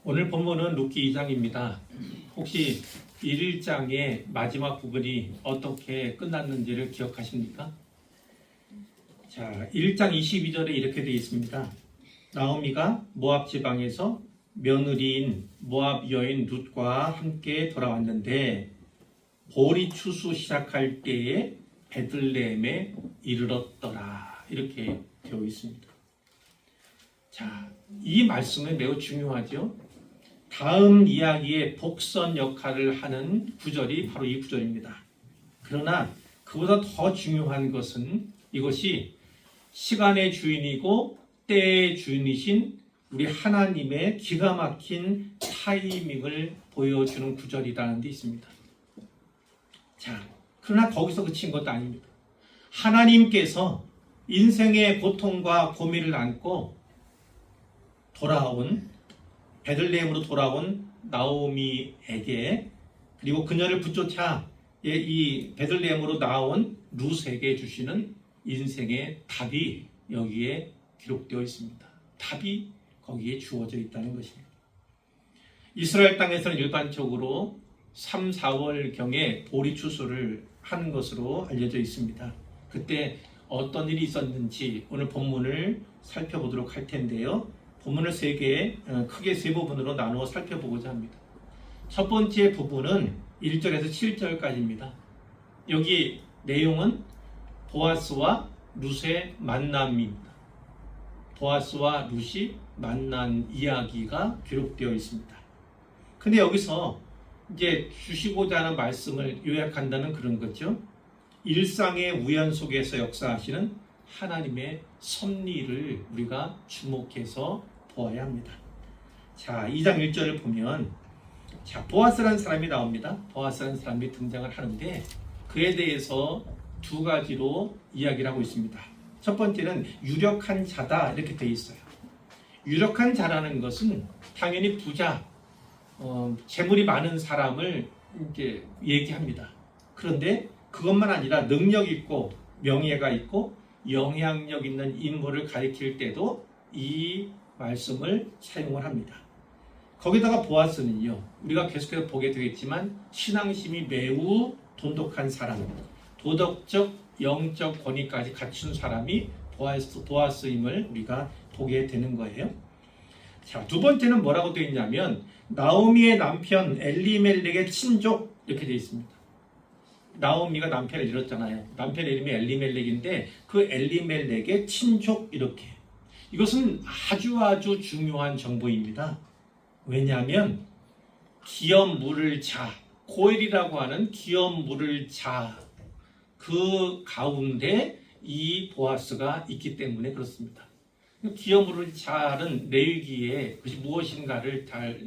오늘 본문은 룻기 2장입니다. 혹시 1장의 마지막 부분이 어떻게 끝났는지를 기억하십니까? 자, 1장 22절에 이렇게 되어 있습니다. 나오미가 모압 지방에서 며느리인 모압 여인 룻과 함께 돌아왔는데 보리 추수 시작할 때에 베들레헴에 이르렀더라. 이렇게 되어 있습니다. 자, 이 말씀은 매우 중요하죠. 다음 이야기의 복선 역할을 하는 구절이 바로 이 구절입니다. 그러나 그보다 더 중요한 것은 이것이 시간의 주인이고 때의 주인이신 우리 하나님의 기가 막힌 타이밍을 보여주는 구절이라는 데 있습니다. 자, 그러나 거기서 그친 것도 아닙니다. 하나님께서 인생의 고통과 고민을 안고 베들레헴으로 돌아온 나오미에게, 그리고 그녀를 붙쫓아 이 베들레헴으로 나온 룻에게 주시는 인생의 답이 여기에 기록되어 있습니다. 답이 거기에 주어져 있다는 것입니다. 이스라엘 땅에서는 일반적으로 3, 4월경에 보리 추수를 하는 것으로 알려져 있습니다. 그때 어떤 일이 있었는지 오늘 본문을 살펴보도록 할 텐데요. 본문을 크게 세 부분으로 나누어 살펴보고자 합니다. 첫 번째 부분은 1절에서 7절까지입니다. 여기 내용은 보아스와 룻의 만남입니다. 보아스와 룻이 만난 이야기가 기록되어 있습니다. 근데 여기서 이제 주시고자 하는 말씀을 요약한다는 그런 거죠. 일상의 우연 속에서 역사하시는 하나님의 섭리를 우리가 주목해서 보아야 합니다. 자, 2장 1절을 보면 보아스라는 사람이 나옵니다. 보아스라는 사람이 등장을 하는데 그에 대해서 두 가지로 이야기를 하고 있습니다. 첫 번째는 유력한 자다 이렇게 되어 있어요. 유력한 자라는 것은 당연히 부자, 재물이 많은 사람을 이제 얘기합니다. 그런데 그것만 아니라 능력 있고 명예가 있고 영향력 있는 인물을 가리킬 때도 이 말씀을 사용을 합니다. 거기다가 보아스는요, 우리가 계속해서 보게 되겠지만 신앙심이 매우 돈독한 사람, 도덕적, 영적 권위까지 갖춘 사람이 보아스임을 우리가 보게 되는 거예요. 자, 두 번째는 뭐라고 되어 있냐면 나오미의 남편 엘리멜렉의 친족 이렇게 되어 있습니다. 나오미가 남편을 잃었잖아요. 남편 이름이 엘리멜렉인데 그 엘리멜렉의 친족 이렇게. 이것은 아주 중요한 정보입니다. 왜냐하면 기업 물을 자, 고엘이라고 하는 기업 물을 자, 그 가운데 이 보아스가 있기 때문에 그렇습니다. 기업 물을 자는 레위기에 그것이 무엇인가를 잘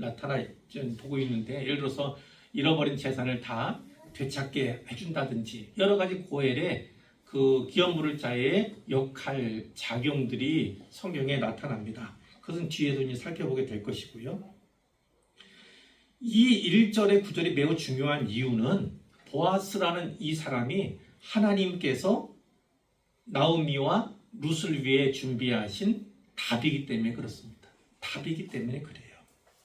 보고 있는데, 예를 들어서 잃어버린 재산을 다 되찾게 해준다든지 여러 가지 고엘의 그 기업 물을 자의 역할, 작용들이 성경에 나타납니다. 그것은 뒤에도 이제 살펴보게 될 것이고요. 이 1절의 9절이 매우 중요한 이유는 보아스라는 이 사람이 하나님께서 나오미와 룻을 위해 준비하신 답이기 때문에 그렇습니다. 답이기 때문에 그래요.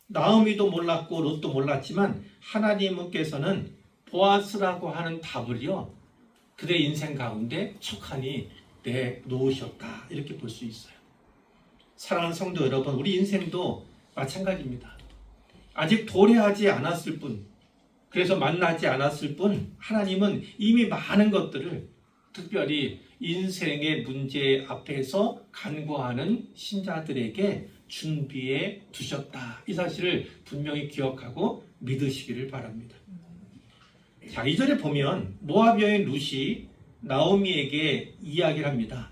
나오미도 몰랐고 룻도 몰랐지만 하나님께서는 보아스라고 하는 답을요, 그들의 인생 가운데 촉하니 내놓으셨다 이렇게 볼 수 있어요. 사랑하는 성도 여러분, 우리 인생도 마찬가지입니다. 아직 도래하지 않았을 뿐, 그래서 만나지 않았을 뿐, 하나님은 이미 많은 것들을 특별히 인생의 문제 앞에서 간구하는 신자들에게 준비해 두셨다. 이 사실을 분명히 기억하고 믿으시기를 바랍니다. 자, 2절에 보면 모압 여인 룻이 나오미에게 이야기를 합니다.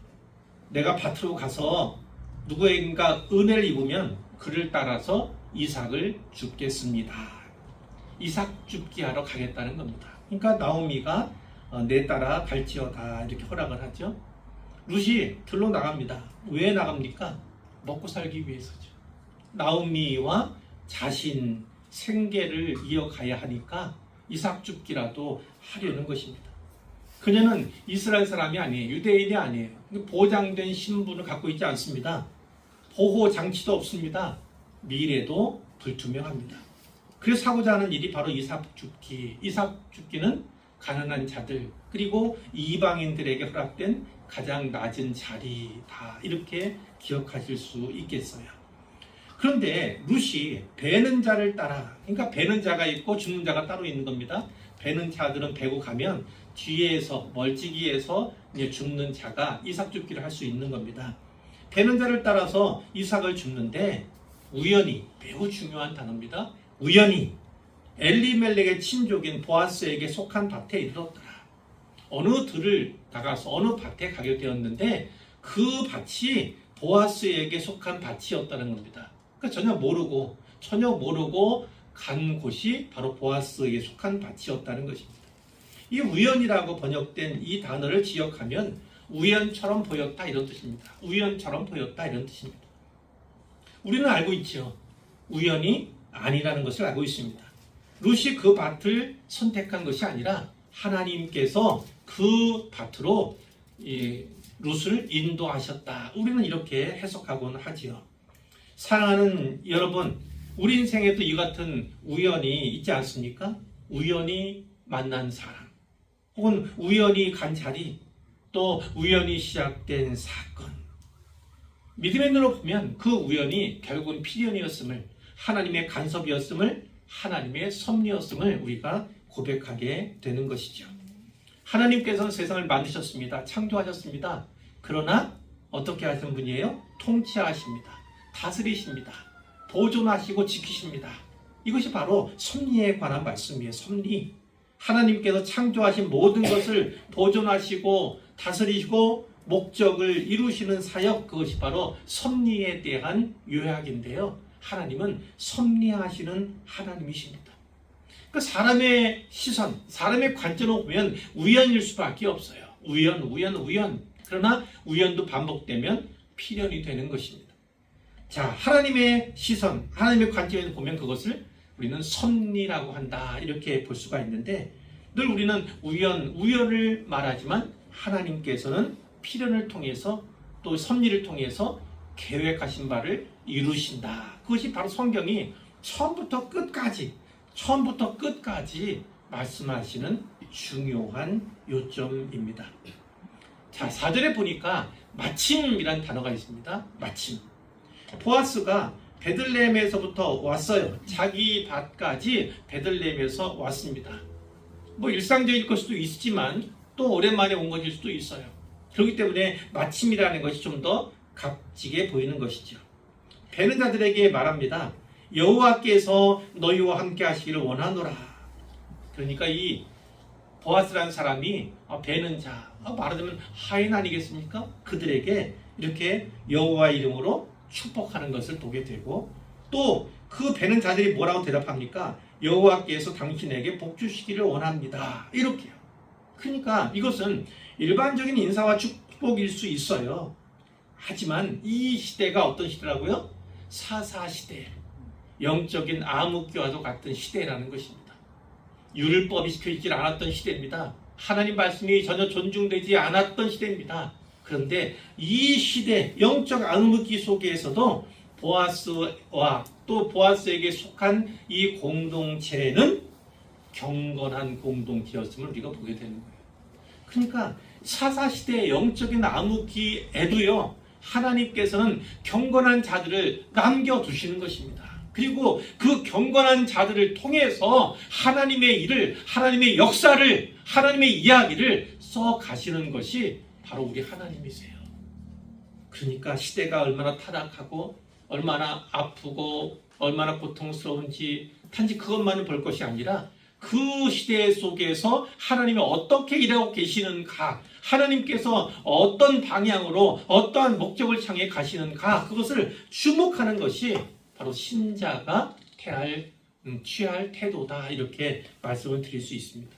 내가 밭으로 가서 누구에겐가 은혜를 입으면 그를 따라서 이삭을 줍겠습니다. 이삭 줍기 하러 가겠다는 겁니다. 그러니까 나오미가 내 따라 갈지어다 이렇게 허락을 하죠. 룻이 들러 나갑니다. 왜 나갑니까? 먹고 살기 위해서죠. 나오미와 자신 생계를 이어가야 하니까 이삭 줍기라도 하려는 것입니다. 그녀는 이스라엘 사람이 아니에요. 유대인이 아니에요. 보장된 신분을 갖고 있지 않습니다. 보호 장치도 없습니다. 미래도 불투명합니다. 그래서 하고자 하는 일이 바로 이삭 죽기. 이삭 죽기는 가난한 자들 그리고 이방인들에게 허락된 가장 낮은 자리다. 이렇게 기억하실 수 있겠어요. 그런데 룻이 베는 자를 따라, 그러니까 베는 자가 있고 죽는 자가 따로 있는 겁니다. 베는 자들은 베고 가면 뒤에서 멀찍이에서 이제 죽는 자가 이삭 죽기를 할 수 있는 겁니다. 베는 자를 따라서 이삭을 죽는데 우연히, 매우 중요한 단어입니다. 우연히 엘리멜렉의 친족인 보아스에게 속한 밭에 이르렀더라. 어느 들을 나가서 어느 밭에 가게 되었는데 그 밭이 보아스에게 속한 밭이었다는 겁니다. 그러니까 전혀 모르고 간 곳이 바로 보아스에게 속한 밭이었다는 것입니다. 이 우연이라고 번역된 이 단어를 지역하면 우연처럼 보였다 이런 뜻입니다. 우연처럼 보였다 이런 뜻입니다. 우리는 알고 있죠. 우연이 아니라는 것을 알고 있습니다. 룻이 그 밭을 선택한 것이 아니라 하나님께서 그 밭으로 룻을 인도하셨다. 우리는 이렇게 해석하곤 하지요. 사랑하는 여러분, 우리 인생에도 이 같은 우연이 있지 않습니까? 우연히 만난 사람, 혹은 우연히 간 자리, 또 우연히 시작된 사건. 믿음의 눈으로 보면 그 우연이 결국은 필연이었음을, 하나님의 간섭이었음을, 하나님의 섭리였음을 우리가 고백하게 되는 것이죠. 하나님께서는 세상을 만드셨습니다. 창조하셨습니다. 그러나 어떻게 하시는 분이에요? 통치하십니다. 다스리십니다. 보존하시고 지키십니다. 이것이 바로 섭리에 관한 말씀이에요. 섭리. 하나님께서 창조하신 모든 것을 보존하시고 다스리시고 목적을 이루시는 사역, 그것이 바로 섭리에 대한 요약인데요. 하나님은 섭리하시는 하나님이십니다. 그러니까 사람의 시선, 사람의 관점으로 보면 우연일 수밖에 없어요. 우연. 그러나 우연도 반복되면 필연이 되는 것입니다. 자, 하나님의 시선, 하나님의 관점에서 보면 그것을 우리는 섭리라고 한다. 이렇게 볼 수가 있는데 늘 우리는 우연을 말하지만 하나님께서는 필연을 통해서 또 섭리를 통해서 계획하신 바를 이루신다. 그것이 바로 성경이 처음부터 끝까지 말씀하시는 중요한 요점입니다. 자, 4절에 보니까 마침이라는 단어가 있습니다. 마침. 보아스가 베들레헴에서부터 왔어요. 자기 밭까지 베들레헴에서 왔습니다. 뭐 일상적일 것 수도 있지만 또 오랜만에 온 것일 수도 있어요. 그렇기 때문에 마침이라는 것이 좀 더 값지게 보이는 것이죠. 베는 자들에게 말합니다. 여호와께서 너희와 함께 하시기를 원하노라. 그러니까 이 보아스라는 사람이 베는 자, 말하자면 하인 아니겠습니까? 그들에게 이렇게 여호와 이름으로 축복하는 것을 보게 되고 또 그 베는 자들이 뭐라고 대답합니까? 여호와께서 당신에게 복 주시기를 원합니다. 이렇게요. 그러니까 이것은 일반적인 인사와 축복일 수 있어요. 하지만 이 시대가 어떤 시대라고요? 사사시대, 영적인 암흑기와도 같은 시대라는 것입니다. 율법이 지켜지지 않았던 시대입니다. 하나님 말씀이 전혀 존중되지 않았던 시대입니다. 그런데 이 시대, 영적 암흑기 속에서도 보아스와 또 보아스에게 속한 이 공동체는 경건한 공동체였음을 우리가 보게 되는 거예요. 그러니까 사사시대의 영적인 암흑기에도요, 하나님께서는 경건한 자들을 남겨두시는 것입니다. 그리고 그 경건한 자들을 통해서 하나님의 일을, 하나님의 역사를, 하나님의 이야기를 써가시는 것이 바로 우리 하나님이세요. 그러니까 시대가 얼마나 타락하고 얼마나 아프고 얼마나 고통스러운지 단지 그것만을 볼 것이 아니라 그 시대 속에서 하나님이 어떻게 일하고 계시는가, 하나님께서 어떤 방향으로 어떠한 목적을 향해 가시는가, 그것을 주목하는 것이 바로 신자가 취할 태도다. 이렇게 말씀을 드릴 수 있습니다.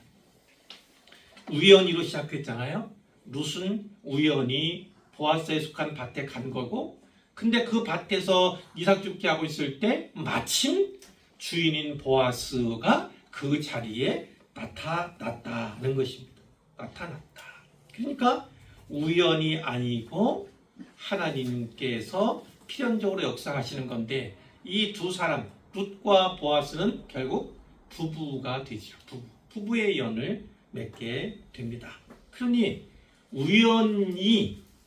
우연히로 시작했잖아요. 룻은 우연히 보아스에 속한 밭에 간 거고, 근데 그 밭에서 이삭 죽기 하고 있을 때 마침 주인인 보아스가 그 자리에 나타났다는 것입니다. 나타났다. 그러니까 우연이 아니고 하나님께서 필연적으로 역사하시는 건데, 이 두 사람 룻과 보아스는 결국 부부가 되죠. 부부의 연을 맺게 됩니다. 그러니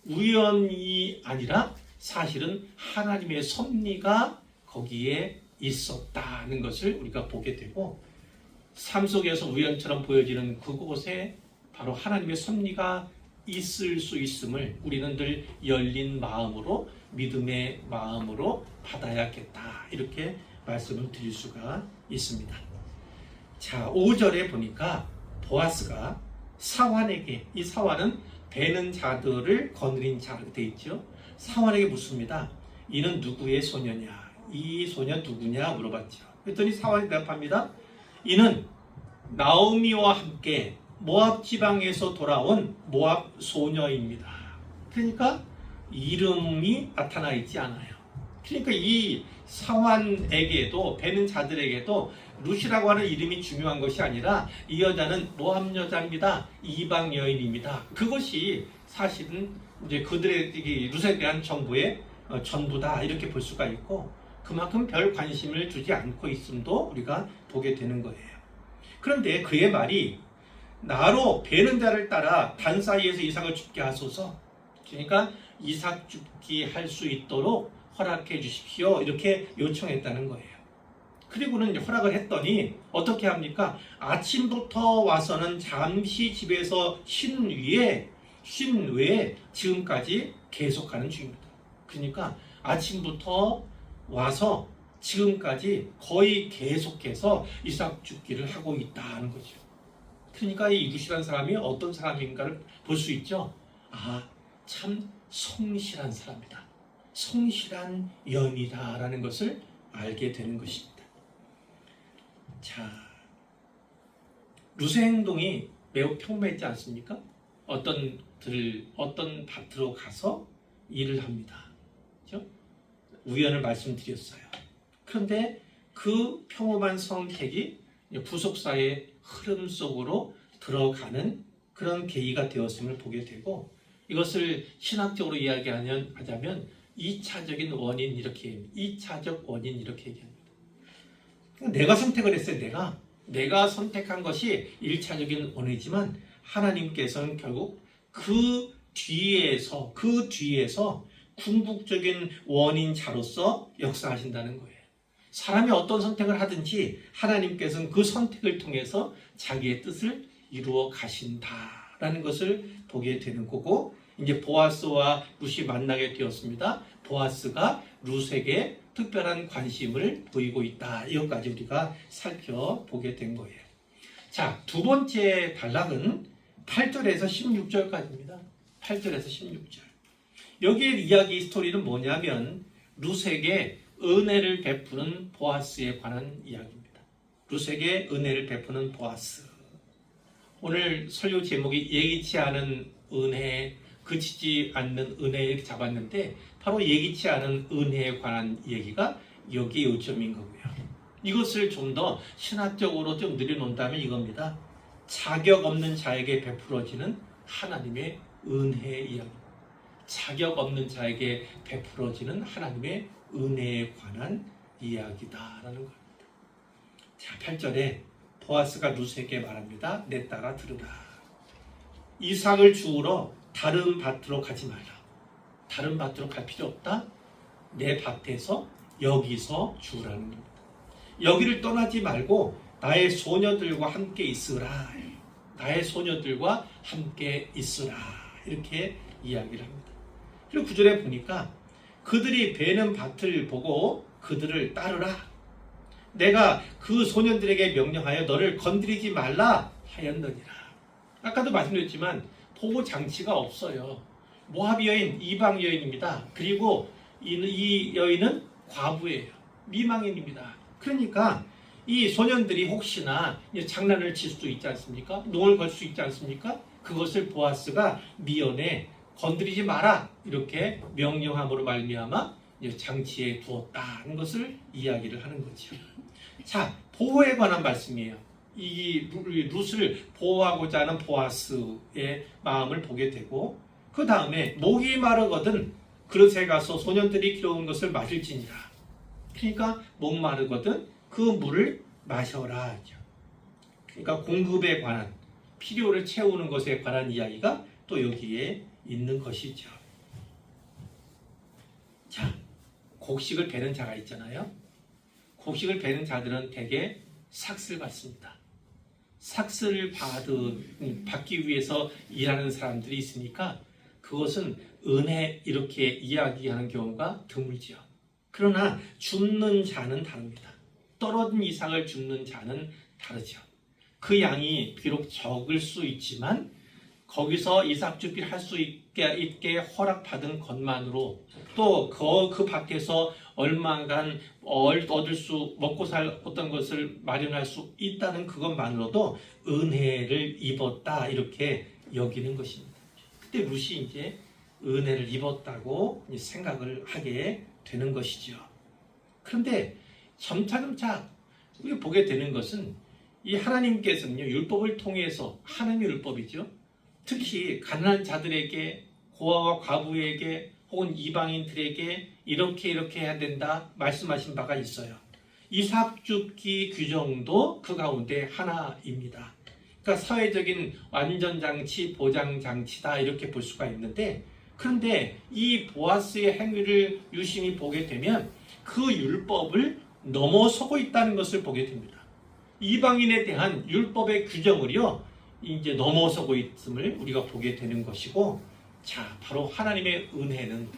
우연이 아니라 사실은 하나님의 섭리가 거기에 있었다는 것을 우리가 보게 되고, 삶 속에서 우연처럼 보여지는 그곳에 바로 하나님의 섭리가 있을 수 있음을 우리는 늘 열린 마음으로, 믿음의 마음으로 받아야겠다, 이렇게 말씀을 드릴 수가 있습니다. 자, 5절에 보니까 보아스가 사환에게, 이 사환은 베는 자들을 거느린 자로 되어 있죠. 사환에게 묻습니다. 이는 누구의 소녀냐? 이 소녀 누구냐? 물어봤죠. 그랬더니 사환이 대답합니다. 이는 나오미와 함께 모압 지방에서 돌아온 모압 소녀입니다. 그러니까 이름이 나타나 있지 않아요. 그러니까 이 사환에게도, 베는 자들에게도 룻이라고 하는 이름이 중요한 것이 아니라 이 여자는 모압 여자입니다. 이방 여인입니다. 그것이 사실은 이제 그들의 룻에 대한 정보의 전부다, 이렇게 볼 수가 있고, 그만큼 별 관심을 주지 않고 있음도 우리가 보게 되는 거예요. 그런데 그의 말이 나로 베는 자를 따라 단 사이에서 이삭을 죽게 하소서, 그러니까 이삭 죽게 할 수 있도록 허락해 주십시오, 이렇게 요청했다는 거예요. 그리고는 허락을 했더니 어떻게 합니까? 아침부터 와서는 잠시 집에서 쉰 외에 지금까지 계속하는 중입니다. 그러니까 아침부터 와서 지금까지 거의 계속해서 이삭 죽기를 하고 있다는 거죠. 그러니까 이 룻이라는 사람이 어떤 사람인가를 볼 수 있죠. 아, 참 성실한 사람이다, 성실한 연이다라는 것을 알게 되는 것입니다. 자, 룻의 행동이 매우 평범했지 않습니까? 어떤 밭으로 가서 일을 합니다. 그렇죠? 우연을 말씀드렸어요. 그런데 그 평범한 선택이 구속사의 흐름 속으로 들어가는 그런 계기가 되었음을 보게 되고, 이것을 신학적으로 이야기하자면 2차적인 원인, 이렇게 2차적 원인, 이렇게 얘기합니다. 내가 선택을 했어요. 내가 선택한 것이 1차적인 원인이지만 하나님께서는 결국 그 뒤에서 궁극적인 원인자로서 역사하신다는 거예요. 사람이 어떤 선택을 하든지 하나님께서는 그 선택을 통해서 자기의 뜻을 이루어 가신다라는 것을 보게 되는 거고, 이제 보아스와 룻이 만나게 되었습니다. 보아스가 룻에게 특별한 관심을 보이고 있다, 이것까지 우리가 살펴보게 된 거예요. 자, 두 번째 단락은 8절에서 16절까지입니다. 8절에서 16절. 여기에 이야기 스토리는 뭐냐면 룻에게 은혜를 베푸는 보아스에 관한 이야기입니다. 룻에게 은혜를 베푸는 보아스. 오늘 설교 제목이 예기치 않은 은혜, 그치지 않는 은혜, 이렇게 잡았는데 바로 예기치 않은 은혜에 관한 얘기가 여기에 요점인 거고요. 이것을 좀 더 신학적으로 좀 늘려놓는다면 이겁니다. 자격 없는 자에게 베풀어지는 하나님의 은혜의 이야기. 자격 없는 자에게 베풀어지는 하나님의 은혜에 관한 이야기다라는 겁니다. 자, 8절에 보아스가 룻에게 말합니다. 내 딸아 들으라. 이삭을 주우러 다른 밭으로 가지 말라. 다른 밭으로 갈 필요 없다. 내 밭에서 여기서 주우라는 겁니다. 여기를 떠나지 말고 나의 소녀들과 함께 있으라. 나의 소녀들과 함께 있으라. 이렇게 이야기를 합니다. 그리고 9절에 보니까 그들이 베는 밭을 보고 그들을 따르라. 내가 그 소년들에게 명령하여 너를 건드리지 말라 하였느니라. 아까도 말씀드렸지만 보호 장치가 없어요. 모압 여인, 이방 여인입니다. 그리고 이 여인은 과부예요. 미망인입니다. 그러니까 이 소년들이 혹시나 장난을 칠 수도 있지 않습니까? 농을 걸 수 있지 않습니까? 그것을 보아스가 미연에 건드리지 마라, 이렇게 명령함으로 말미암아 장치에 두었다는 것을 이야기를 하는 거죠. 자, 보호에 관한 말씀이에요. 이 룻을 보호하고자 하는 보아스의 마음을 보게 되고, 그 다음에 목이 마르거든 그릇에 가서 소년들이 길어온 것을 마실지니라. 그러니까 목마르거든 그 물을 마셔라 하죠. 그러니까 공급에 관한, 필요를 채우는 것에 관한 이야기가 또 여기에 있는 것이죠. 자, 곡식을 베는 자가 있잖아요. 곡식을 베는 자들은 대개 삭스를 받습니다. 삭스를 받기 위해서 일하는 사람들이 있으니까 그것은 은혜 이렇게 이야기하는 경우가 드물지요. 그러나 줍는 자는 다릅니다. 떨어진 이삭을 줍는 자는 다르죠. 그 양이 비록 적을 수 있지만 거기서 이삭 줍기를 할 수 있게 허락받은 것만으로 또 그 밖에서 얼마간 얻을 수, 먹고 살 어떤 것을 마련할 수 있다는 그것만으로도 은혜를 입었다 이렇게 여기는 것입니다. 그때 룻이 이제 은혜를 입었다고 생각을 하게 되는 것이죠. 그런데 점차점차 우리가 보게 되는 것은 이 하나님께서는요, 율법을 통해서, 하나님의 율법이죠, 특히 가난한 자들에게, 고아와 과부에게 혹은 이방인들에게 이렇게 해야 된다 말씀하신 바가 있어요. 이삭 줍기 규정도 그 가운데 하나입니다. 그러니까 사회적인 안전장치, 보장장치다 이렇게 볼 수가 있는데, 그런데 이 보아스의 행위를 유심히 보게 되면 그 율법을 넘어서고 있다는 것을 보게 됩니다. 이방인에 대한 율법의 규정을요 이제 넘어서고 있음을 우리가 보게 되는 것이고, 자, 바로 하나님의 은혜는,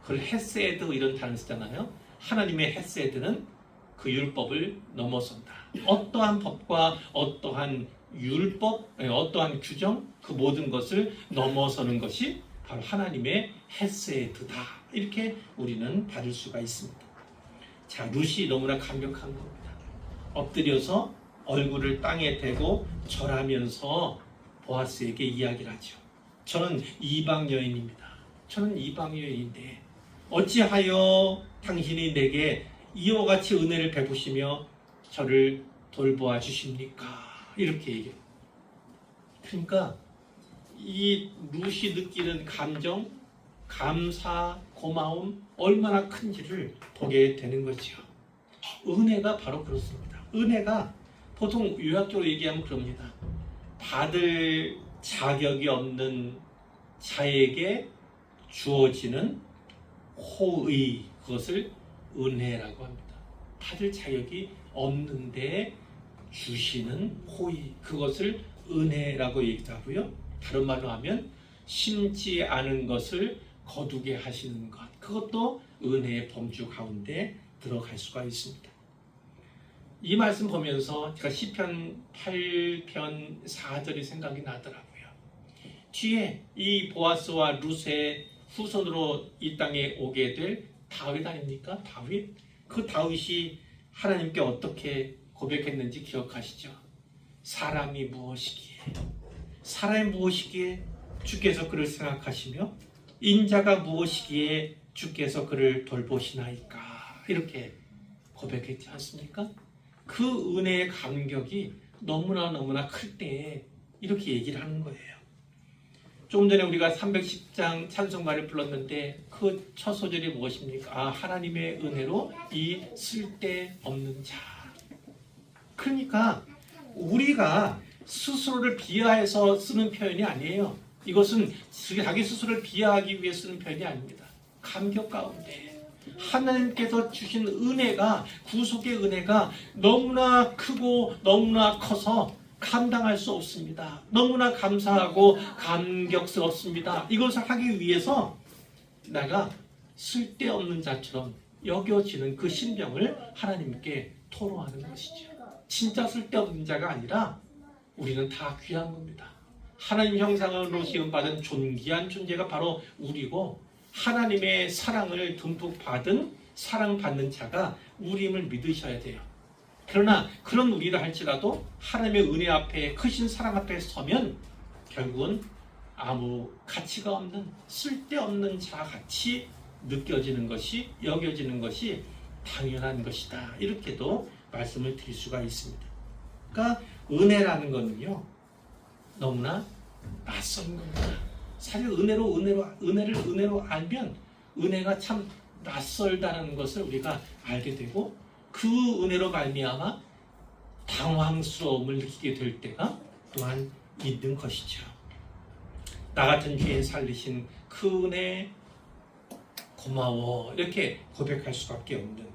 그걸 헤세드 이런 단어 쓰잖아요. 하나님의 헤세드는 그 율법을 넘어선다. 어떠한 법과 어떠한 율법, 어떠한 규정, 그 모든 것을 넘어서는 것이 바로 하나님의 헤세드다. 이렇게 우리는 받을 수가 있습니다. 자, 룻이 너무나 감격한 겁니다. 엎드려서 얼굴을 땅에 대고 절하면서 보아스에게 이야기를 하죠. 저는 이방 여인입니다. 저는 이방 여인인데 어찌하여 당신이 내게 이와 같이 은혜를 베푸시며 저를 돌보아 주십니까? 이렇게 얘기해요. 그러니까 이 룻이 느끼는 감정, 감사, 고마움 얼마나 큰지를 보게 되는 거죠. 은혜가 바로 그렇습니다. 은혜가 보통 요약적으로 얘기하면 그럽니다. 받을 자격이 없는 자에게 주어지는 호의, 그것을 은혜라고 합니다. 받을 자격이 없는데 주시는 호의, 그것을 은혜라고 얘기하고요. 다른 말로 하면 심지 않은 것을 거두게 하시는 것, 그것도 은혜의 범주 가운데 들어갈 수가 있습니다. 이 말씀 보면서 제가 시편 8편 4절이 생각이 나더라고요. 뒤에 이 보아스와 룻의 후손으로 이 땅에 오게 될 다윗 아닙니까? 다윗. 그 다윗이 하나님께 어떻게 고백했는지 기억하시죠? 사람이 무엇이기에, 사람이 무엇이기에 주께서 그를 생각하시며 인자가 무엇이기에 주께서 그를 돌보시나이까, 이렇게 고백했지 않습니까? 그 은혜의 감격이 너무나 클 때에 이렇게 얘기를 하는 거예요. 조금 전에 우리가 310장 찬송가를 불렀는데 그 첫 소절이 무엇입니까? 아, 하나님의 은혜로 이 쓸데없는 자. 그러니까 우리가 스스로를 비하해서 쓰는 표현이 아니에요. 이것은 자기 스스로를 비하하기 위해 쓰는 표현이 아닙니다. 감격 가운데 하나님께서 주신 은혜가, 구속의 은혜가 너무나 크고 너무나 커서 감당할 수 없습니다. 너무나 감사하고 감격스럽습니다. 이것을 하기 위해서 내가 쓸데없는 자처럼 여겨지는 그 심정을 하나님께 토로하는 것이죠. 진짜 쓸데없는 자가 아니라 우리는 다 귀한 겁니다. 하나님 형상으로 지음받은 존귀한 존재가 바로 우리고, 하나님의 사랑을 듬뿍 받은 사랑받는 자가 우리임을 믿으셔야 돼요. 그러나 그런 우리라 할지라도 하나님의 은혜 앞에, 크신 사랑 앞에 서면 결국은 아무 가치가 없는, 쓸데없는 자같이 느껴지는 것이, 여겨지는 것이 당연한 것이다. 이렇게도 말씀을 드릴 수가 있습니다. 그러니까 은혜라는 것은요 너무나 낯선 겁니다. 사실 은혜를 알면 은혜가 참 낯설다는 것을 우리가 알게 되고 그 은혜로 말미암아 당황스러움을 느끼게 될 때가 또한 있는 것이죠. 나 같은 죄인 살리신 그 은혜 고마워 이렇게 고백할 수밖에 없는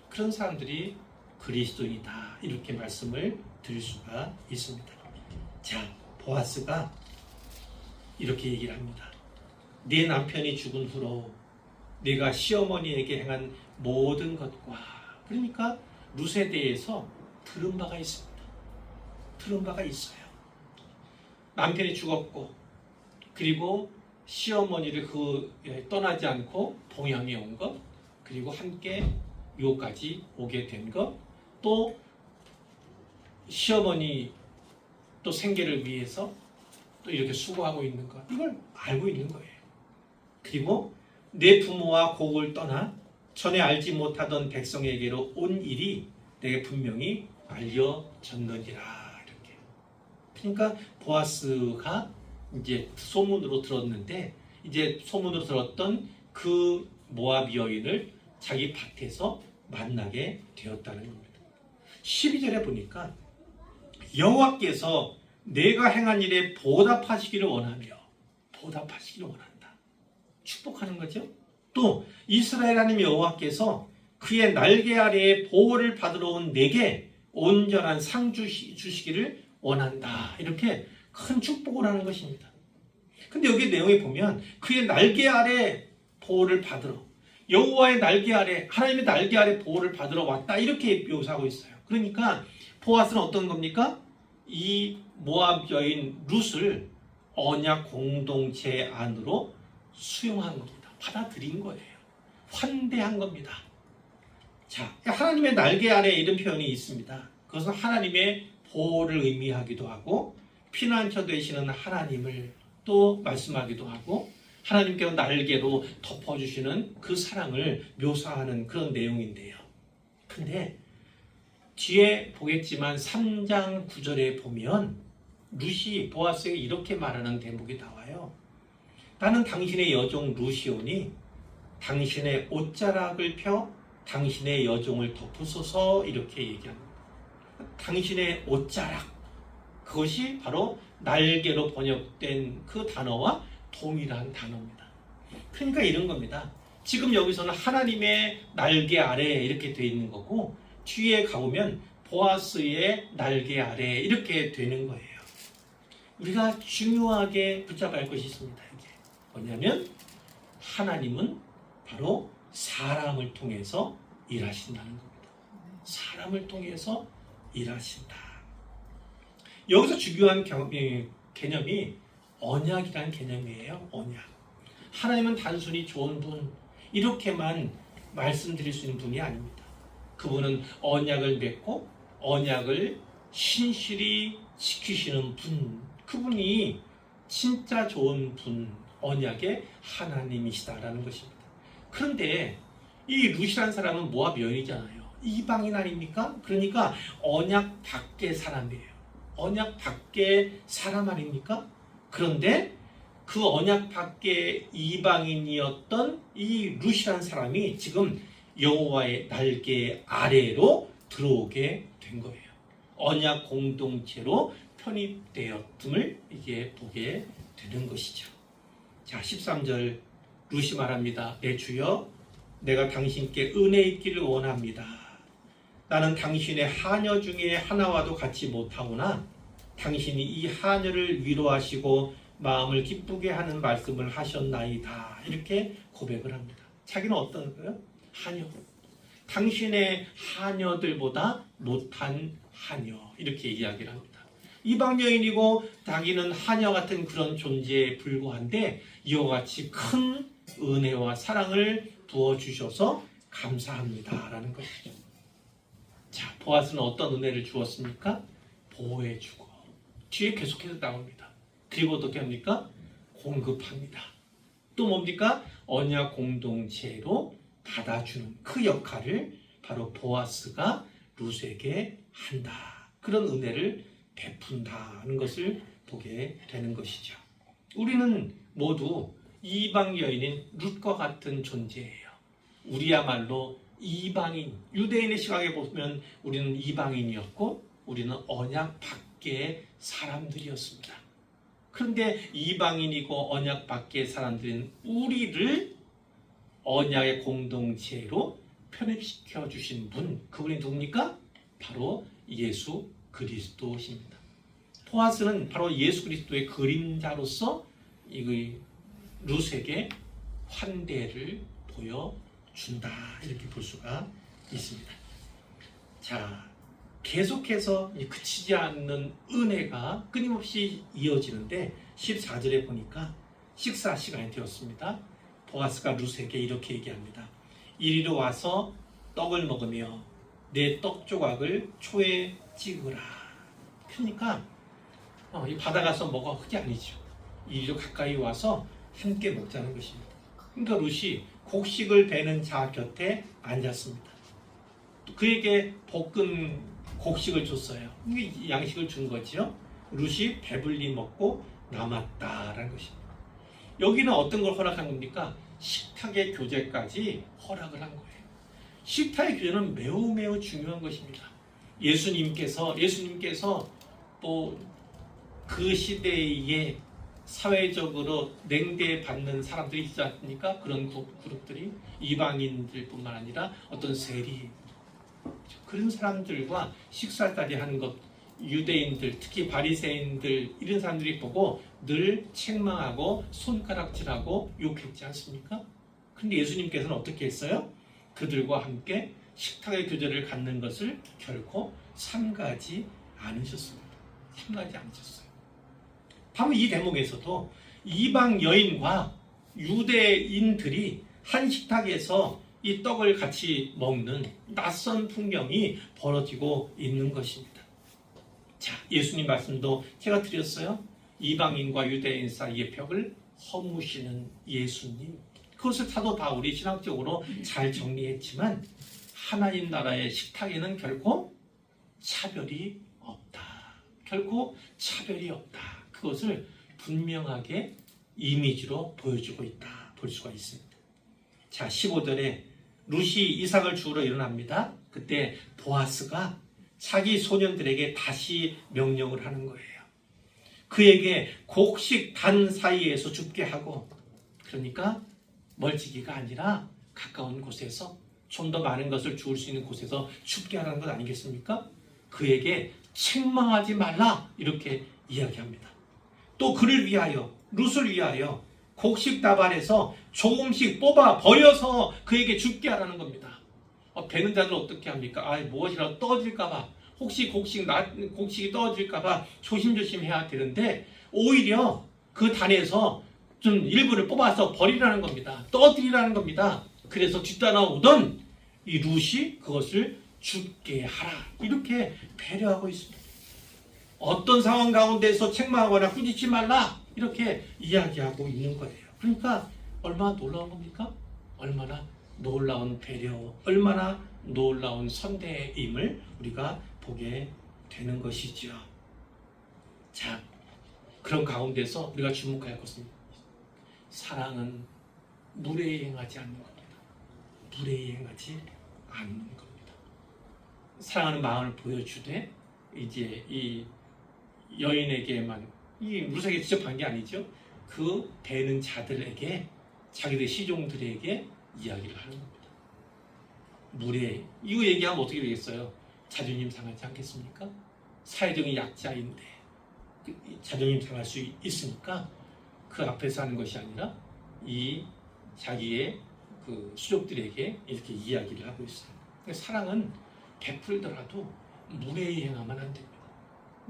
그런 사람들이 그리스도인이다 이렇게 말씀을 드릴 수가 있습니다. 자, 보아스가 이렇게 얘기를 합니다. 네 남편이 죽은 후로 내가 시어머니에게 행한 모든 것과, 그러니까 룻에 대해서 들은 바가 있습니다. 들은 바가 있어요. 남편이 죽었고 그리고 시어머니를 떠나지 않고 봉양해 온 것, 그리고 함께 요까지 오게 된 것, 또 시어머니 또 생계를 위해서 또 이렇게 수고하고 있는 것, 이걸 알고 있는 거예요. 그리고 내 부모와 곡을 떠나 전에 알지 못하던 백성에게로 온 일이 내게 분명히 알려졌느니라. 이렇게. 그러니까 보아스가 이제 소문으로 들었는데, 이제 소문으로 들었던 그 모압 여인을 자기 밭에서 만나게 되었다는 겁니다. 12절에 보니까 여호와께서 내가 행한 일에 보답하시기를 원한다. 축복하는 거죠. 또 이스라엘 하나님 여호와께서 그의 날개 아래에 보호를 받으러 온 내게 온전한 상 주시기를 원한다. 이렇게 큰 축복을 하는 것입니다. 근데 여기 내용에 보면 그의 날개 아래 보호를 받으러, 여호와의 날개 아래, 하나님의 날개 아래 보호를 받으러 왔다 이렇게 묘사하고 있어요. 그러니까 보아스는 어떤 겁니까? 이 모압 여인 룻을 언약 공동체 안으로 수용한 겁니다. 받아들인 거예요. 환대한 겁니다. 자, 하나님의 날개 아래 이런 표현이 있습니다. 그것은 하나님의 보호를 의미하기도 하고 피난처 되시는 하나님을 또 말씀하기도 하고 하나님께서 날개로 덮어주시는 그 사랑을 묘사하는 그런 내용인데요. 근데 뒤에 보겠지만 3장 9절에 보면 룻이 보아스에게 이렇게 말하는 대목이 나와요. 나는 당신의 여종 룻이오니 당신의 옷자락을 펴 당신의 여종을 덮으소서 이렇게 얘기합니다. 당신의 옷자락, 그것이 바로 날개로 번역된 그 단어와 동일한 단어입니다. 그러니까 이런 겁니다. 지금 여기서는 하나님의 날개 아래 이렇게 되어 있는 거고 뒤에 가보면 보아스의 날개 아래 이렇게 되는 거예요. 우리가 중요하게 붙잡아야 할 것이 있습니다. 이게 뭐냐면 하나님은 바로 사람을 통해서 일하신다는 겁니다. 사람을 통해서 일하신다. 여기서 중요한 개념이 언약이라는 개념이에요. 언약. 하나님은 단순히 좋은 분 이렇게만 말씀드릴 수 있는 분이 아닙니다. 그분은 언약을 맺고 언약을 신실히 지키시는 분, 그분이 진짜 좋은 분, 언약의 하나님이시다라는 것입니다. 그런데 이 룻이라는 사람은 모압 여인이잖아요. 이방인 아닙니까? 그러니까 언약 밖의 사람이에요. 언약 밖의 사람 아닙니까? 그런데 그 언약 밖의 이방인이었던 이 룻이라는 사람이 지금 여호와의 날개 아래로 들어오게 된 거예요. 언약 공동체로 편입되었음을 이게 보게 되는 것이죠. 자, 13절 룻이 말합니다. 내 주여, 내가 당신께 은혜 있기를 원합니다. 나는 당신의 하녀 중에 하나와도 같이 못하오나 당신이 이 하녀를 위로하시고 마음을 기쁘게 하는 말씀을 하셨나이다. 이렇게 고백을 합니다. 자기는 어떤 거예요? 하녀. 당신의 하녀들보다 못한 하녀. 이렇게 이야기를 합니다. 이방 여인이고 자기는 하녀 같은 그런 존재에 불과한데 이와 같이 큰 은혜와 사랑을 부어주셔서 감사합니다. 라는 것이죠. 자, 보아스는 어떤 은혜를 주었습니까? 보호해주고 뒤에 계속해서 나옵니다. 그리고 어떻게 합니까? 공급합니다. 또 뭡니까? 언약 공동체로 받아주는 그 역할을 바로 보아스가 룻에게 한다. 그런 은혜를 베푼다는 것을 보게 되는 것이죠. 우리는 모두 이방 여인인 룻과 같은 존재예요. 우리야말로 이방인, 유대인의 시각에 보면 우리는 이방인이었고 우리는 언약 밖의 사람들이었습니다. 그런데 이방인이고 언약 밖의 사람들인 우리를 언약의 공동체로 편입시켜 주신 분, 그분이 누굽니까? 바로 예수 그리스도십니다. 보아스는 바로 예수 그리스도의 그림자로서 이 룻에게 환대를 보여준다, 이렇게 볼 수가 있습니다. 자, 계속해서 그치지 않는 은혜가 끊임없이 이어지는데 14절에 보니까 식사 시간이 되었습니다. 보아스가 룻에게 이렇게 얘기합니다. 이리로 와서 떡을 먹으며 내 떡 조각을 초에 찍으라. 그러니까 이 받아가서 먹어, 그게 아니죠. 이리로 가까이 와서 함께 먹자는 것입니다. 그러니까 룻이 곡식을 베는 자 곁에 앉았습니다. 그에게 볶은 곡식을 줬어요. 이게 양식을 준 거죠. 룻이 배불리 먹고 남았다라는 것입니다. 여기는 어떤 걸 허락한 겁니까? 식탁의 교제까지 허락을 한 거예요. 식탁의 교제는 매우 매우 중요한 것입니다. 예수님께서 또 그 시대에 사회적으로 냉대받는 사람들이 있지 않습니까? 그런 그룹들이 이방인들뿐만 아니라 어떤 세리, 그런 사람들과 식사까지 하는 것, 유대인들, 특히 바리새인들, 이런 사람들이 보고 늘 책망하고 손가락질하고 욕했지 않습니까? 근데 예수님께서는 어떻게 했어요? 그들과 함께 식탁의 교제를 갖는 것을 결코 삼가지 않으셨습니다. 삼가지 않으셨어요. 바로 이 대목에서도 이방 여인과 유대인들이 한 식탁에서 이 떡을 같이 먹는 낯선 풍경이 벌어지고 있는 것입니다. 자, 예수님 말씀도 제가 드렸어요. 이방인과 유대인 사이의 벽을 허무시는 예수님. 그것을 사도 바울이 신학적으로 잘 정리했지만 하나님 나라의 식탁에는 결코 차별이 없다. 결코 차별이 없다. 그것을 분명하게 이미지로 보여주고 있다. 볼 수가 있습니다. 자, 15절에 룻이 이삭을 주우러 일어납니다. 그때 보아스가 자기 소년들에게 다시 명령을 하는 거예요. 그에게 곡식 단 사이에서 줍게 하고, 그러니까 멀찍이가 아니라 가까운 곳에서 좀 더 많은 것을 주울 수 있는 곳에서 줍게 하라는 것 아니겠습니까? 그에게 책망하지 말라, 이렇게 이야기합니다. 또 그를 위하여, 룻을 위하여 곡식 다발에서 조금씩 뽑아 버려서 그에게 줍게 하라는 겁니다. 베는 자는 어떻게 합니까? 무엇이라도 떨어질까봐, 혹시 곡식이 떨어질까봐 조심조심 해야 되는데 오히려 그 단에서 좀 일부를 뽑아서 버리라는 겁니다. 떠드리라는 겁니다. 그래서 뒤따라오던 이 룻이 그것을 줍게 하라, 이렇게 배려하고 있습니다. 어떤 상황 가운데서 책망하거나 꾸짖지 말라, 이렇게 이야기하고 있는 거예요. 그러니까 얼마나 놀라운 겁니까? 얼마나 놀라운 배려, 얼마나 놀라운 선대임을 우리가 보게 되는 것이죠. 자, 그런 가운데서 우리가 주목할 것은 사랑은 물에 행하지 않는 겁니다. 물에 행하지 않는 겁니다. 사랑하는 마음을 보여주되 이제 이 여인에게만, 이 룻에게 직접 한 게 아니죠. 그 베는 자들에게, 자기들 시종들에게 이야기를 하는 겁니다. 물에, 이거 얘기하면 어떻게 되겠어요? 자존심 상하지 않겠습니까? 사회적인 약자인데 자존심 상할 수 있으니까 그 앞에서 하는 것이 아니라 이 자기의 그 수족들에게 이렇게 이야기를 하고 있어요. 사랑은 베풀더라도 물에 행하면 안 됩니다.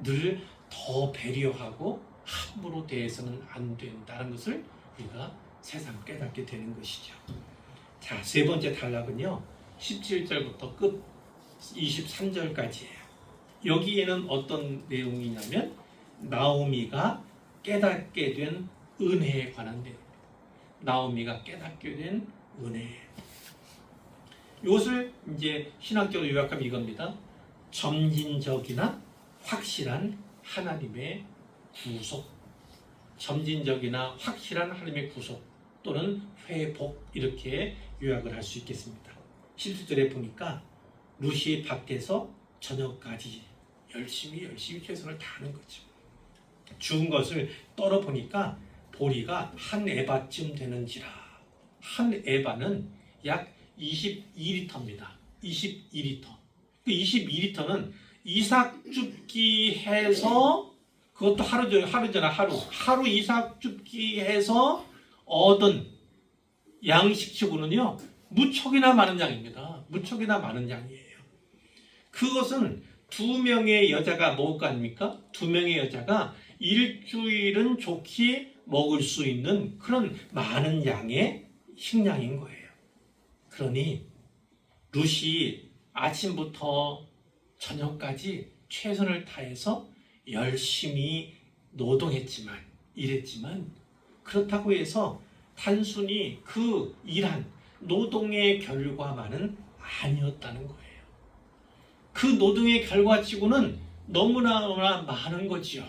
늘 더 배려하고 함부로 대해서는 안 된다는 것을 우리가 새삼 깨닫게 되는 것이죠. 자, 세 번째 단락은요, 17절부터 끝 23절까지예요. 여기에는 어떤 내용이냐면 나오미가 깨닫게 된 은혜에 관한 내용입니다. 나오미가 깨닫게 된 은혜. 이것을 이제 신학적으로 요약하면 이겁니다. 점진적이나 확실한 하나님의 구속. 점진적이나 확실한 하나님의 구속. 또는 회복 이렇게 요약을 할 수 있겠습니다. 11절에 보니까 룻이 밖에서 저녁까지 열심히 최선을 다하는 거죠. 죽은 것을 떨어보니까 보리가 한 에바쯤 되는지라. 한 에바는 약 22리터입니다. 22리터. 그 22리터는 이삭 줍기 해서 그것도 하루 이삭 줍기 해서 얻은 양식치고는요 무척이나 많은 양입니다. 무척이나 많은 양이에요. 그것은 두 명의 여자가 먹을 거 아닙니까? 두 명의 여자가 일주일은 좋게 먹을 수 있는 그런 많은 양의 식량인 거예요. 그러니 룻이 아침부터 저녁까지 최선을 다해서 열심히 노동했지만 일했지만 그렇다고 해서 단순히 그 일한 노동의 결과만은 아니었다는 거예요. 그 노동의 결과치고는 너무나 많은 거지요.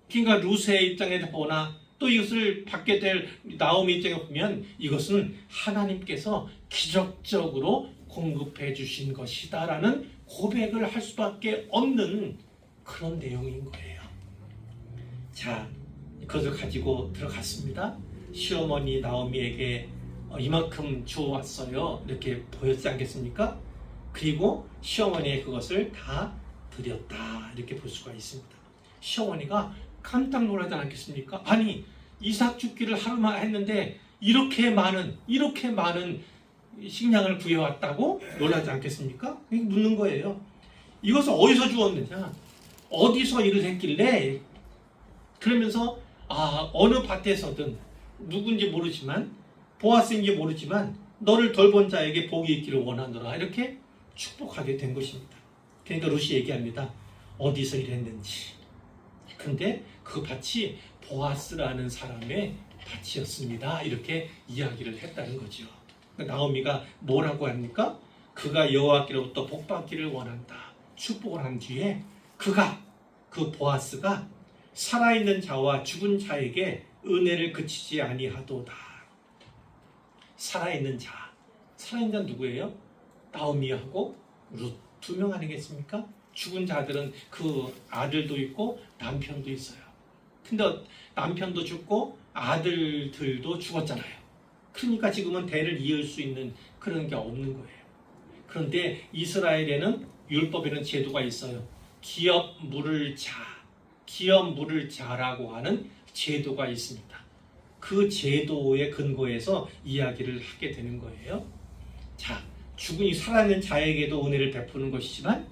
그러니까 룻의 입장에서 보나 또 이것을 받게 될 나오미 입장에 보면 이것은 하나님께서 기적적으로 공급해 주신 것이다라는 고백을 할 수밖에 없는 그런 내용인 거예요. 자, 그것을 가지고 들어갔습니다. 시어머니 나오미에게 이만큼 주어왔어요. 이렇게 보였지 않겠습니까? 그리고 시어머니의 그것을 다 드렸다. 이렇게 볼 수가 있습니다. 시어머니가 깜짝 놀라지 않겠습니까? 아니, 이삭 죽기를 하루만 했는데 이렇게 많은 식량을 구해왔다고 놀라지 않겠습니까? 묻는 거예요. 이것을 어디서 주었느냐? 어디서 일을 했길래? 그러면서 어느 밭에서든 누군지 모르지만 보아스인지 모르지만 너를 돌본 자에게 복이 있기를 원하노라 이렇게 축복하게 된 것입니다. 그러니까 룻이 얘기합니다. 어디서 일했는지. 근데 그 밭이 보아스라는 사람의 밭이었습니다. 이렇게 이야기를 했다는 거죠. 나오미가 뭐라고 합니까? 그가 여호와께로부터 복받기를 원한다. 축복을 한 뒤에 그 보아스가 살아있는 자와 죽은 자에게 은혜를 그치지 아니하도다. 살아있는 자는 누구예요? 나오미하고 룻 두 명 아니겠습니까? 죽은 자들은 그 아들도 있고 남편도 있어요. 근데 남편도 죽고 아들들도 죽었잖아요. 그러니까 지금은 대를 이을 수 있는 그런 게 없는 거예요. 그런데 이스라엘에는 율법에는 제도가 있어요. 기업 물을 자라고 하는 제도가 있습니다. 그 제도의 근거에서 이야기를 하게 되는 거예요. 자, 죽은 살아있는 자에게도 은혜를 베푸는 것이지만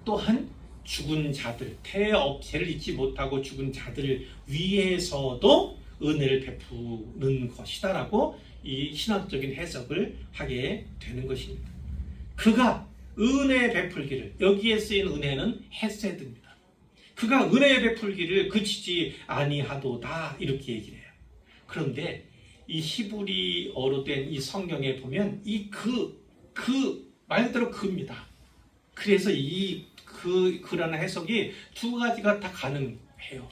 또한 죽은 자들, 죄를 잊지 못하고 죽은 자들을 위해서도 은혜를 베푸는 것이다라고 이 신학적인 해석을 하게 되는 것입니다. 그가 은혜 베풀기를, 여기에 쓰인 은혜는 헤세드입니다. 그가 은혜 베풀기를 그치지 아니하도다 이렇게 얘기를 해요. 그런데 이 히브리어로 된 이 성경에 보면 이 말 그대로 그입니다. 그래서 그라는 해석이 두 가지가 다 가능해요.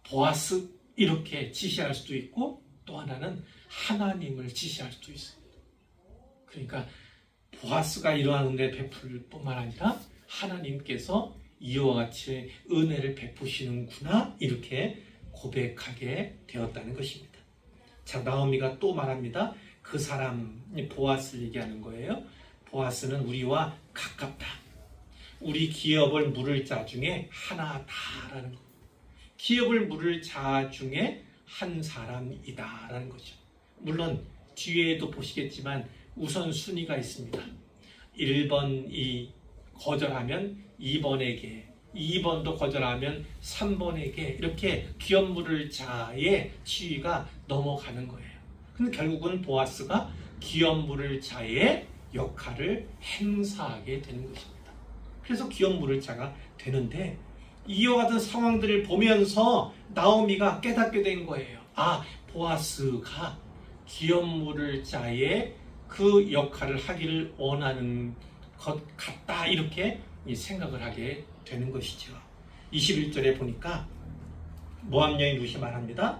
보아스 이렇게 지시할 수도 있고 또 하나는 하나님을 지시할 수도 있습니다. 그러니까 보아스가 이러한 은혜 베풀 뿐만 아니라 하나님께서 이와 같이 은혜를 베푸시는구나 이렇게 고백하게 되었다는 것입니다. 자, 나오미가 또 말합니다. 그 사람 보아스를 얘기하는 거예요. 보아스는 우리와 가깝다. 우리 기업을 물을 자 중에 하나다라는 것. 기업을 물을 자 중에 한 사람이다라는 거죠. 물론 뒤에도 보시겠지만 우선순위가 있습니다. 1번이 거절하면 2번에게, 2번도 거절하면 3번에게 이렇게 기업 물을 자의 지위가 넘어가는 거예요. 근데 결국은 보아스가 기업 물을 자의 역할을 행사하게 되는 것입니다. 그래서 기업 물을 자가 되는데 이와 같은 상황들을 보면서 나오미가 깨닫게 된 거예요. 보아스가 기업 물을 자의 그 역할을 하기를 원하는 것 같다 이렇게 생각을 하게 되는 것이죠. 21절에 보니까 모압 여인 룻이 말합니다.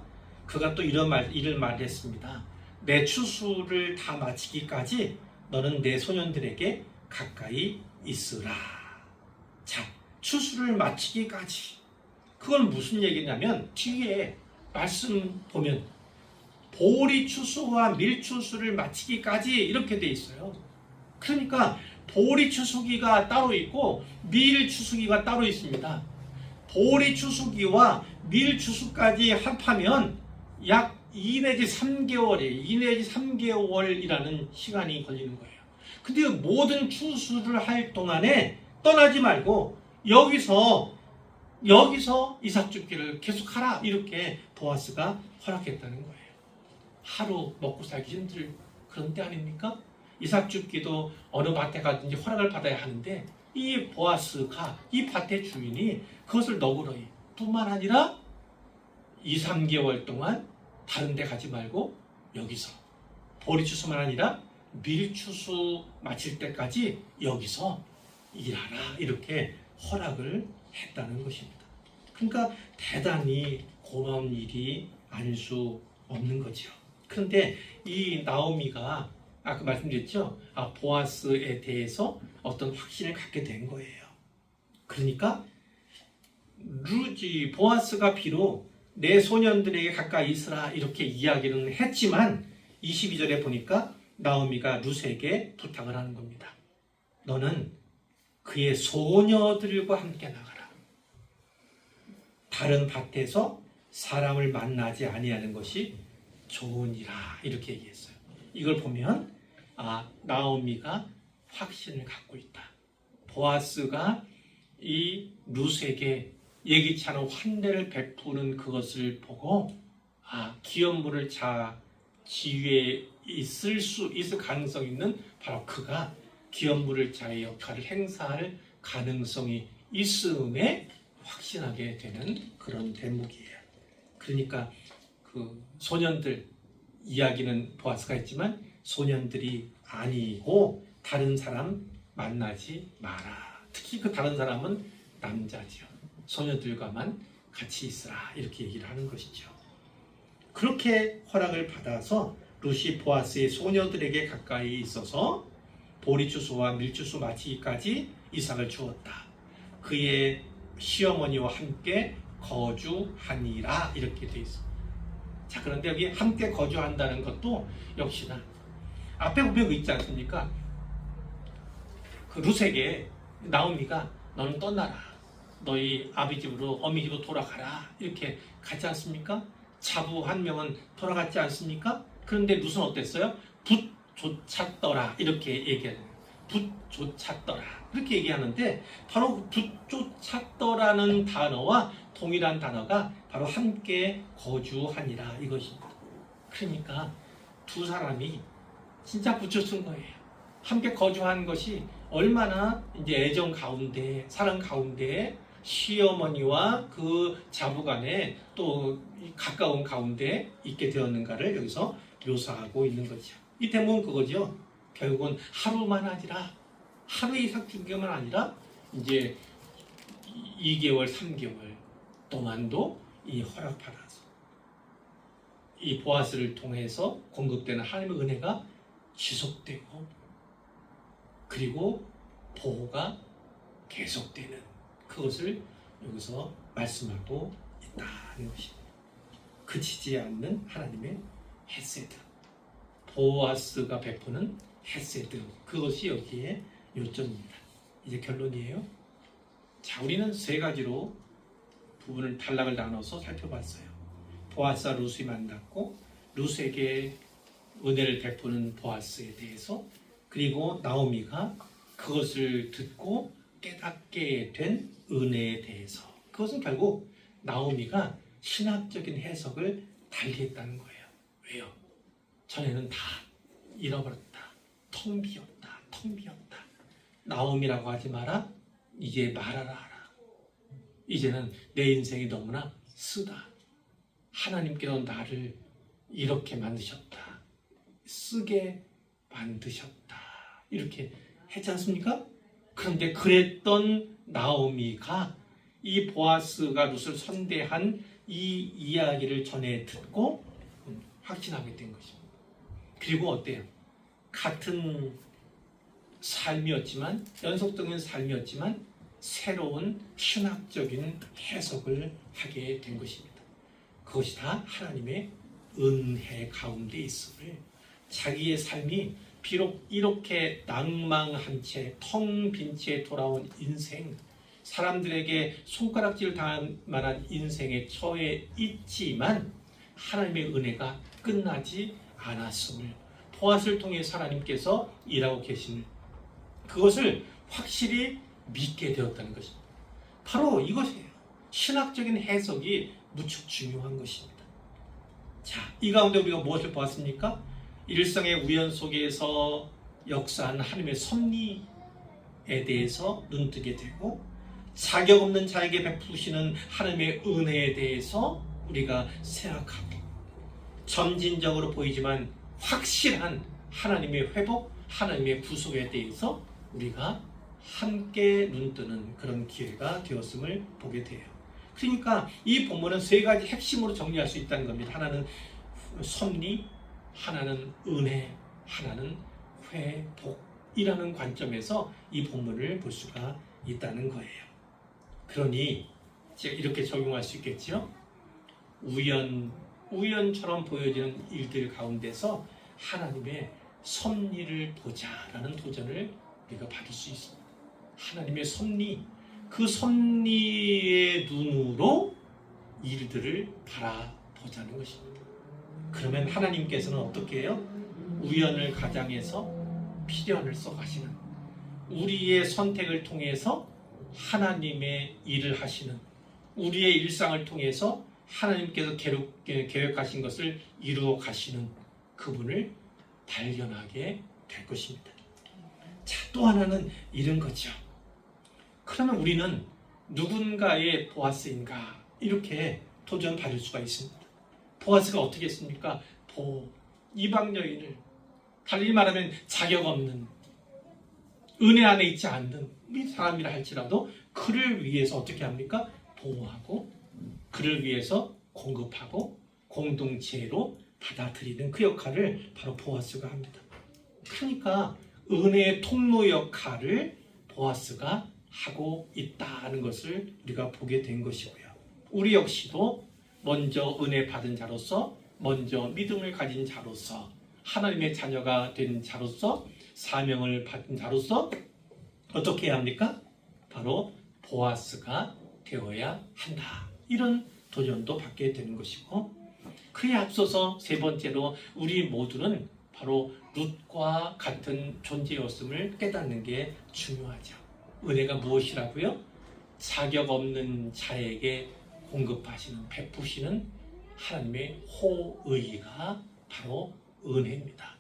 그가 또 이런 말을 했습니다. 내 추수를 다 마치기까지 너는 내 소년들에게 가까이 있으라. 자, 추수를 마치기까지. 그건 무슨 얘기냐면 뒤에 말씀 보면 보리 추수와 밀 추수를 마치기까지 이렇게 돼 있어요. 그러니까 보리 추수기가 따로 있고 밀 추수기가 따로 있습니다. 보리 추수기와 밀 추수까지 합하면 약 2 내지 3개월이라는 시간이 걸리는 거예요. 근데 모든 추수를 할 동안에 떠나지 말고 여기서 이삭 줍기를 계속하라, 이렇게 보아스가 허락했다는 거예요. 하루 먹고 살기 힘들 그런 때 아닙니까? 이삭 줍기도 어느 밭에 가든지 허락을 받아야 하는데 이 보아스가, 이 밭의 주인이 그것을 너그러이 뿐만 아니라 2, 3개월 동안 다른 데 가지 말고 여기서 보리 추수만 아니라 밀 추수 마칠 때까지 여기서 일하라, 이렇게 허락을 했다는 것입니다. 그러니까 대단히 고마운 일이 아닐 수 없는 거죠. 그런데 이 나오미가 아까 말씀드렸죠. 보아스에 대해서 어떤 확신을 갖게 된 거예요. 그러니까 보아스가 비록 내 소년들에게 가까이 있으라 이렇게 이야기는 했지만 22절에 보니까 나오미가 룻에게 부탁을 하는 겁니다. 너는 그의 소녀들과 함께 나가라. 다른 밭에서 사람을 만나지 아니하는 것이 좋으니라, 이렇게 얘기했어요. 이걸 보면 나오미가 확신을 갖고 있다. 보아스가 이 룻에게 예기치 않은 환대를 베푸는 그것을 보고 기업물을 지위에 있을 가능성이 있는 바로 그가 기업물을 자의 역할을 행사할 가능성이 있음에 확신하게 되는 그런 대목이에요. 그러니까 그 소년들 이야기는 보아스가 했지만 소년들이 아니고 다른 사람 만나지 마라. 특히 그 다른 사람은 남자지요. 소녀들과만 같이 있으라, 이렇게 얘기를 하는 것이죠. 그렇게 허락을 받아서 룻이 보아스의 소녀들에게 가까이 있어서 보리추수와 밀추수 마치기까지 이삭을 주었다. 그의 시어머니와 함께 거주하니라, 이렇게 되어 있습니다. 자, 그런데 여기 함께 거주한다는 것도 역시나 앞에 보면 그 있지 않습니까? 그 룻에게 나오미가 너는 떠나라, 너희 아비 집으로 어미 집으로 돌아가라, 이렇게 가지 않습니까? 자부 한 명은 돌아갔지 않습니까? 그런데 룻은 어땠어요? 붓조차 떠라, 이렇게 얘기하는, 붓조차 떠라, 이렇게 얘기하는데 바로 붓조차 떠라는 단어와 동일한 단어가 바로 함께 거주하니라, 이것입니다. 그러니까 두 사람이 진짜 붙여쓴 거예요. 함께 거주한 것이 얼마나 이제 애정 가운데, 사랑 가운데, 시어머니와 그 자부간에 또 가까운 가운데 있게 되었는가를 여기서 묘사하고 있는 거죠. 이 대목은 그거죠. 결국은 하루만 아니라, 하루 이삭 줍기만 아니라 이제 2개월, 3개월 동안도 이 허락받아서 이 보아스를 통해서 공급되는 하나님의 은혜가 지속되고 그리고 보호가 계속되는 그것을 여기서 말씀하고 있다는 것입니다. 그치지 않는 하나님의 헤세드, 보아스가 베푸는 헤세드, 그것이 여기에 요점입니다. 이제 결론이에요. 자, 우리는 세 가지로 부분을 단락을 나눠서 살펴봤어요. 보아스와 룻이 만났고 룻에게 은혜를 베푸는 보아스에 대해서, 그리고 나오미가 그것을 듣고 깨닫게 된 은혜에 대해서, 그것은 결국 나오미가 신학적인 해석을 달리했다는 거예요. 왜요? 전에는 다 잃어버렸다, 텅 비었다, 텅 비었다. 나오미라고 하지 마라, 이제 말하라 하라. 이제는 내 인생이 너무나 쓰다. 하나님께서 나를 이렇게 만드셨다, 쓰게 만드셨다, 이렇게 했지 않습니까? 그런데 그랬던 나오미가 이 보아스가 룻을 선대한 이 이야기를 전해 듣고 확신하게 된 것입니다. 그리고 어때요? 같은 삶이었지만, 연속적인 삶이었지만 새로운 신학적인 해석을 하게 된 것입니다. 그것이 다 하나님의 은혜 가운데 있음을, 자기의 삶이 비록 이렇게 낭망한 채, 텅 빈 채 돌아온 인생, 사람들에게 손가락질 당할 만한 인생에 처해 있지만 하나님의 은혜가 끝나지 않았음을, 보아스를 통해 하나님께서 일하고 계심을, 그것을 확실히 믿게 되었다는 것입니다. 바로 이것이에요. 신학적인 해석이 무척 중요한 것입니다. 자, 이 가운데 우리가 무엇을 보았습니까? 일상의 우연 속에서 역사한 하나님의 섭리에 대해서 눈뜨게 되고, 자격 없는 자에게 베푸시는 하나님의 은혜에 대해서 우리가 생각하고, 점진적으로 보이지만 확실한 하나님의 회복, 하나님의 구속에 대해서 우리가 함께 눈뜨는 그런 기회가 되었음을 보게 돼요. 그러니까 이 본문은 세 가지 핵심으로 정리할 수 있다는 겁니다. 하나는 섭리, 하나는 은혜, 하나는 회복이라는 관점에서 이 본문을 볼 수가 있다는 거예요. 그러니 이렇게 적용할 수 있겠죠. 우연처럼 보여지는 일들 가운데서 하나님의 섭리를 보자라는 도전을 우리가 받을 수 있습니다. 하나님의 섭리, 그 섭리의 눈으로 일들을 바라보자는 것입니다. 그러면 하나님께서는 어떻게 해요? 우연을 가장해서 필연을 써가시는, 우리의 선택을 통해서 하나님의 일을 하시는, 우리의 일상을 통해서 하나님께서 계획하신 것을 이루어 가시는 그분을 발견하게 될 것입니다. 자, 또 하나는 이런 거죠. 그러면 우리는 누군가의 보아스인가, 이렇게 도전받을 수가 있습니다. 보아스가 어떻게 했습니까? 이방 여인을, 달리 말하면 자격 없는, 은혜 안에 있지 않는 사람이라 할지라도 그를 위해서 어떻게 합니까? 보호하고, 그를 위해서 공급하고 공동체로 받아들이는 그 역할을 바로 보아스가 합니다. 그러니까 은혜의 통로 역할을 보아스가 하고 있다는 것을 우리가 보게 된 것이고요. 우리 역시도 먼저 은혜 받은 자로서, 먼저 믿음을 가진 자로서, 하나님의 자녀가 된 자로서, 사명을 받은 자로서 어떻게 해야 합니까? 바로 보아스가 되어야 한다. 이런 도전도 받게 되는 것이고, 그에 앞서서 세 번째로 우리 모두는 바로 룻과 같은 존재였음을 깨닫는 게 중요하죠. 은혜가 무엇이라고요? 자격 없는 자에게 공급하시는, 베푸시는 하나님의 호의가 바로 은혜입니다.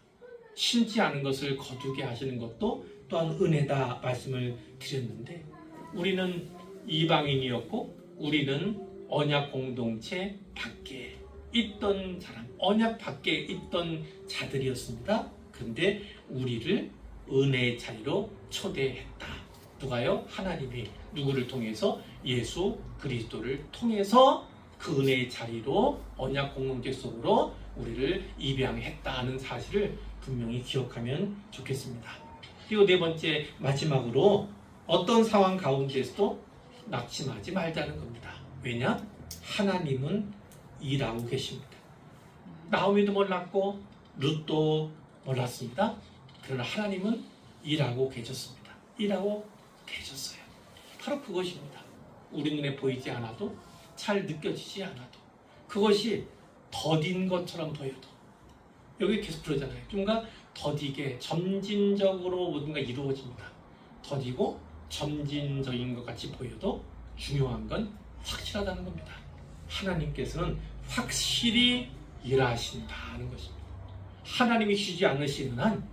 신지 않은 것을 거두게 하시는 것도 또한 은혜다 말씀을 드렸는데, 우리는 이방인이었고 우리는 언약 공동체 밖에 있던 사람, 언약 밖에 있던 자들이었습니다. 그런데 우리를 은혜의 자리로 초대했다. 누가요? 하나님이 누구를 통해서? 예수 그리스도를 통해서 그 은혜의 자리로, 언약 공동체 속으로 우리를 입양했다는 사실을 분명히 기억하면 좋겠습니다. 그리고 네 번째, 마지막으로 어떤 상황 가운데서도 낙심하지 말자는 겁니다. 왜냐? 하나님은 일하고 계십니다. 나오미도 몰랐고 룻도 몰랐습니다. 그러나 하나님은 일하고 계셨습니다. 일하고 계셨어요. 바로 그것입니다. 우리 눈에 보이지 않아도, 잘 느껴지지 않아도, 그것이 더딘 것처럼 보여도, 여기 계속 그러잖아요. 뭔가 더디게 점진적으로 모든가 이루어집니다. 더디고 점진적인 것 같이 보여도 중요한 건 확실하다는 겁니다. 하나님께서는 확실히 일하신다는 것입니다. 하나님이 쉬지 않으시는 한,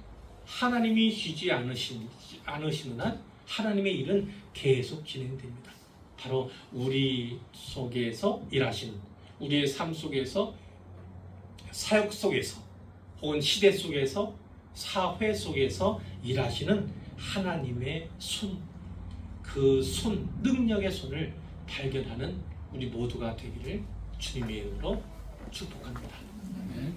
하나님이 쉬지 않으시는 한 하나님의 일은 계속 진행됩니다. 바로 우리 속에서 일하시는, 우리의 삶 속에서, 사역 속에서, 혹은 시대 속에서, 사회 속에서 일하시는 하나님의 손, 그 손, 능력의 손을 발견하는 우리 모두가 되기를 주님의 이름으로 축복합니다.